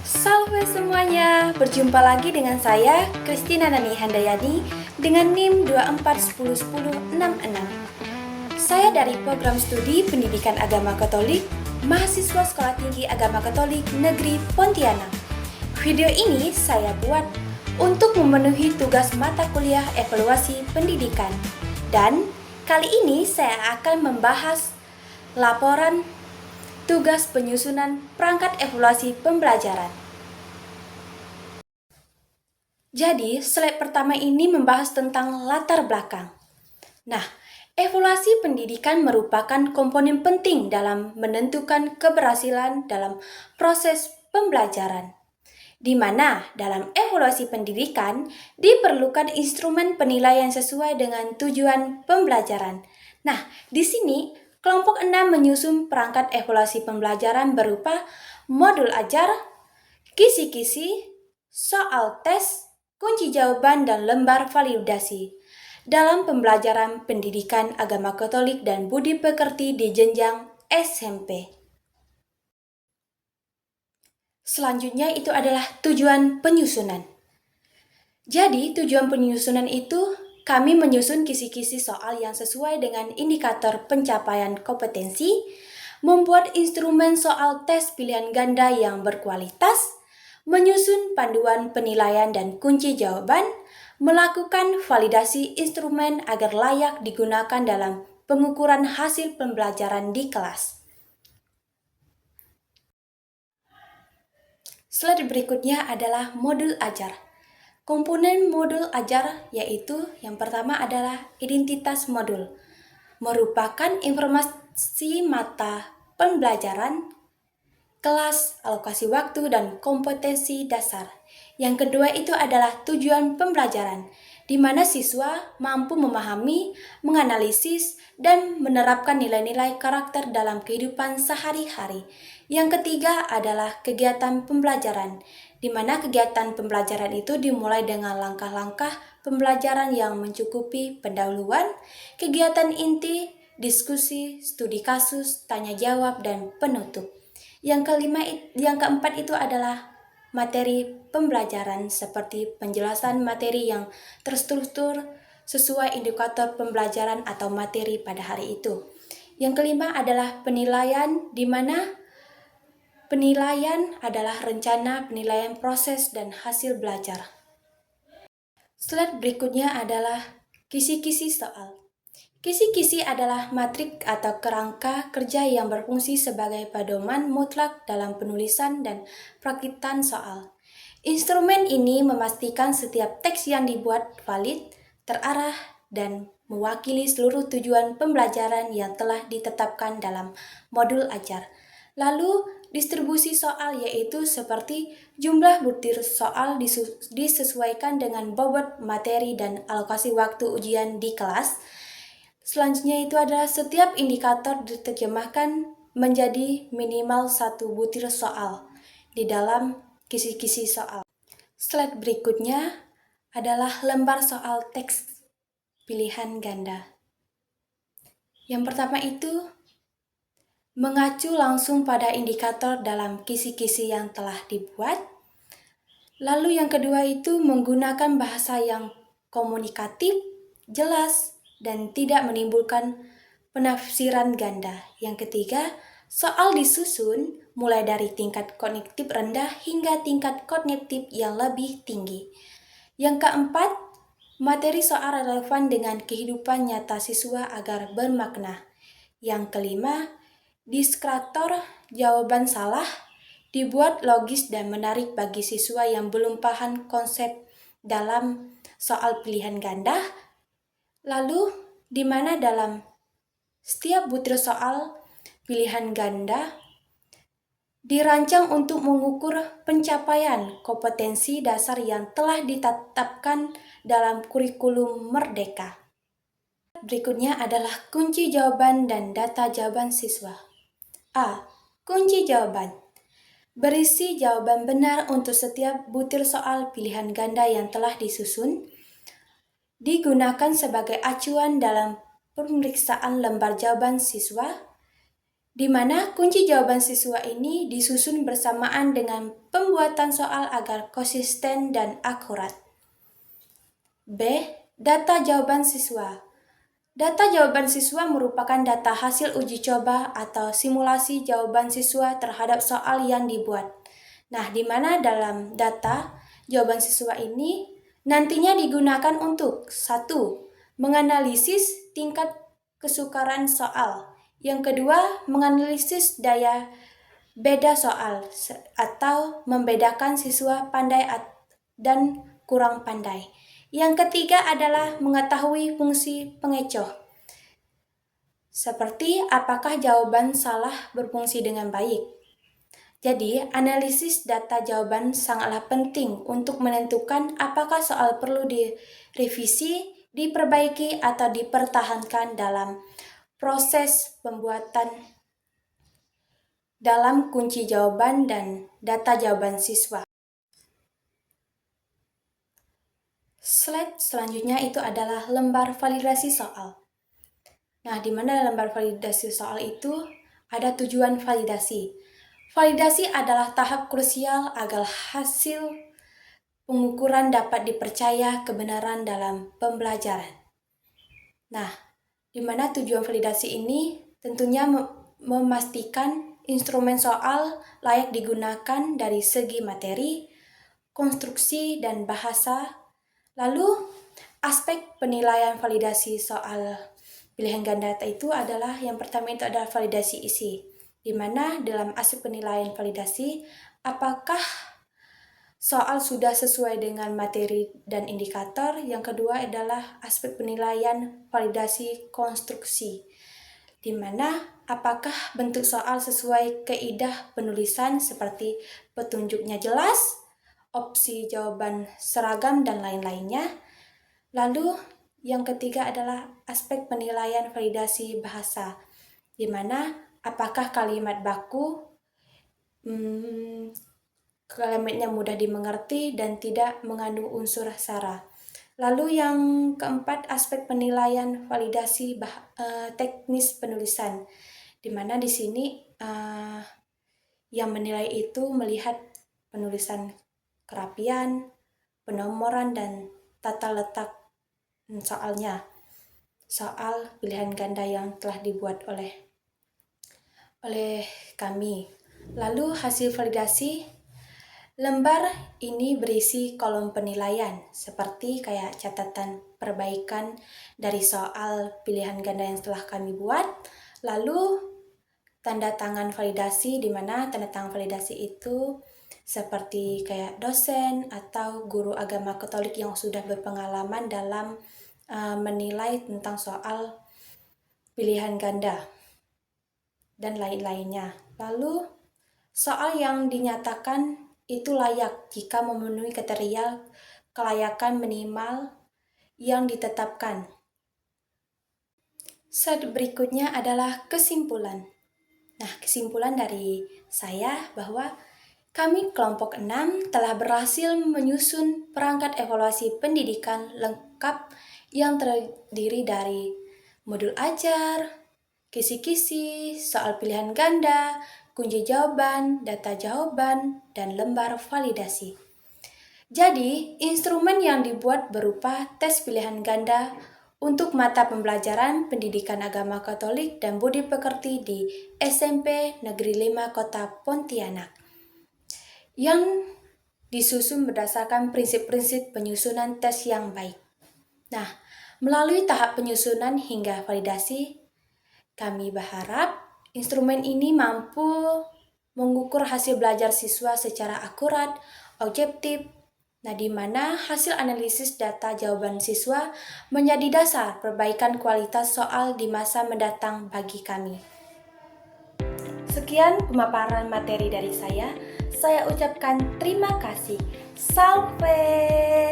Salve semuanya, berjumpa lagi dengan saya, Christina Nani Handayani, dengan NIM 24101066. Saya dari Program Studi Pendidikan Agama Katolik, mahasiswa Sekolah Tinggi Agama Katolik Negeri Pontianak. Video ini saya buat untuk memenuhi tugas mata kuliah evaluasi pendidikan. Dan kali ini saya akan membahas laporan tugas penyusunan perangkat evaluasi pembelajaran. Jadi, slide pertama ini membahas tentang latar belakang. Nah, evaluasi pendidikan merupakan komponen penting dalam menentukan keberhasilan dalam proses pembelajaran, di mana dalam evaluasi pendidikan diperlukan instrumen penilaian sesuai dengan tujuan pembelajaran. Nah, di sini kelompok 6 menyusun perangkat evaluasi pembelajaran berupa modul ajar, kisi-kisi, soal tes, kunci jawaban, dan lembar validasi dalam pembelajaran pendidikan agama Katolik dan budi pekerti di jenjang SMP. Selanjutnya itu adalah tujuan penyusunan. Jadi tujuan penyusunan itu kami menyusun kisi-kisi soal yang sesuai dengan indikator pencapaian kompetensi, membuat instrumen soal tes pilihan ganda yang berkualitas, menyusun panduan penilaian dan kunci jawaban, melakukan validasi instrumen agar layak digunakan dalam pengukuran hasil pembelajaran di kelas. Slide berikutnya adalah modul ajar. Komponen modul ajar yaitu yang pertama adalah identitas modul, merupakan informasi mata pembelajaran, kelas, alokasi waktu, dan kompetensi dasar. Yang kedua itu adalah tujuan pembelajaran, di mana siswa mampu memahami, menganalisis, dan menerapkan nilai-nilai karakter dalam kehidupan sehari-hari. Yang ketiga adalah kegiatan pembelajaran, di mana kegiatan pembelajaran itu dimulai dengan langkah-langkah pembelajaran yang mencukupi pendahuluan, kegiatan inti, diskusi, studi kasus, tanya jawab, dan penutup. Yang keempat itu adalah materi pembelajaran seperti penjelasan materi yang terstruktur sesuai indikator pembelajaran atau materi pada hari itu. Yang kelima adalah penilaian, di mana penilaian adalah rencana penilaian proses dan hasil belajar. Slide berikutnya adalah kisi-kisi soal. Kisi-kisi adalah matrik atau kerangka kerja yang berfungsi sebagai pedoman mutlak dalam penulisan dan perakitan soal. Instrumen ini memastikan setiap teks yang dibuat valid, terarah, dan mewakili seluruh tujuan pembelajaran yang telah ditetapkan dalam modul ajar. Lalu, distribusi soal yaitu seperti jumlah butir soal disesuaikan dengan bobot materi dan alokasi waktu ujian di kelas. Selanjutnya itu adalah setiap indikator diterjemahkan menjadi minimal 1 butir soal di dalam kisi-kisi soal. Slide berikutnya adalah lembar soal teks pilihan ganda. Yang pertama itu mengacu langsung pada indikator dalam kisi-kisi yang telah dibuat. Lalu yang kedua itu menggunakan bahasa yang komunikatif, jelas, dan tidak menimbulkan penafsiran ganda. Yang ketiga, soal disusun mulai dari tingkat kognitif rendah hingga tingkat kognitif yang lebih tinggi. Yang keempat, materi soal relevan dengan kehidupan nyata siswa agar bermakna. Yang kelima, diskretor jawaban salah dibuat logis dan menarik bagi siswa yang belum paham konsep dalam soal pilihan ganda. Lalu, di mana dalam setiap butir soal pilihan ganda dirancang untuk mengukur pencapaian kompetensi dasar yang telah ditetapkan dalam kurikulum Merdeka. Berikutnya adalah kunci jawaban dan data jawaban siswa. A. Kunci jawaban. Berisi jawaban benar untuk setiap butir soal pilihan ganda yang telah disusun. Digunakan sebagai acuan dalam pemeriksaan lembar jawaban siswa. di mana kunci jawaban siswa ini disusun bersamaan dengan pembuatan soal agar konsisten dan akurat. B. Data jawaban siswa. Data jawaban siswa merupakan data hasil uji coba atau simulasi jawaban siswa terhadap soal yang dibuat. Nah, di mana dalam data jawaban siswa ini nantinya digunakan untuk 1. Menganalisis tingkat kesukaran soal. Yang kedua, menganalisis daya beda soal atau membedakan siswa pandai dan kurang pandai. Yang ketiga adalah mengetahui fungsi pengecoh. Seperti apakah jawaban salah berfungsi dengan baik. Jadi, analisis data jawaban sangatlah penting untuk menentukan apakah soal perlu direvisi, diperbaiki, atau dipertahankan dalam proses pembuatan dalam kunci jawaban dan data jawaban siswa. Slide selanjutnya itu adalah lembar validasi soal. Nah, di mana lembar validasi soal itu ada tujuan validasi. Validasi adalah tahap krusial agar hasil pengukuran dapat dipercaya kebenaran dalam pembelajaran. Nah, di mana tujuan validasi ini tentunya memastikan instrumen soal layak digunakan dari segi materi, konstruksi, dan bahasa. Lalu, aspek penilaian validasi soal pilihan ganda itu adalah yang pertama itu adalah validasi isi, di mana dalam aspek penilaian validasi apakah soal sudah sesuai dengan materi dan indikator. Yang kedua adalah aspek penilaian validasi konstruksi, di mana apakah bentuk soal sesuai kaidah penulisan seperti petunjuknya jelas, opsi jawaban seragam, dan lain-lainnya. Lalu yang ketiga adalah aspek penilaian validasi bahasa, di mana apakah kalimat baku kalimatnya mudah dimengerti dan tidak mengandung unsur sara. Lalu yang keempat, aspek penilaian validasi teknis penulisan, di mana di sini yang menilai itu melihat penulisan kerapian, penomoran, dan tata letak soalnya, soal pilihan ganda yang telah dibuat oleh kami. Lalu hasil validasi. Lembar ini berisi kolom penilaian, seperti kayak catatan perbaikan dari soal pilihan ganda yang telah kami buat. Lalu tanda tangan validasi, di mana tanda tangan validasi itu seperti kayak dosen atau guru agama Katolik yang sudah berpengalaman dalam menilai tentang soal pilihan ganda dan lain-lainnya. Lalu soal yang dinyatakan itu layak jika memenuhi kriteria kelayakan minimal yang ditetapkan. Slide berikutnya adalah kesimpulan. Nah, kesimpulan dari saya bahwa kami kelompok 6 telah berhasil menyusun perangkat evaluasi pendidikan lengkap yang terdiri dari modul ajar, kisi-kisi, soal pilihan ganda, kunci jawaban, data jawaban, dan lembar validasi. Jadi, instrumen yang dibuat berupa tes pilihan ganda untuk mata pembelajaran pendidikan agama Katolik dan budi pekerti di SMP Negeri 5 Kota Pontianak, yang disusun berdasarkan prinsip-prinsip penyusunan tes yang baik. Nah, melalui tahap penyusunan hingga validasi, kami berharap instrumen ini mampu mengukur hasil belajar siswa secara akurat, objektif, nah di mana hasil analisis data jawaban siswa menjadi dasar perbaikan kualitas soal di masa mendatang bagi kami. Sekian pemaparan materi dari saya ucapkan terima kasih. Salve!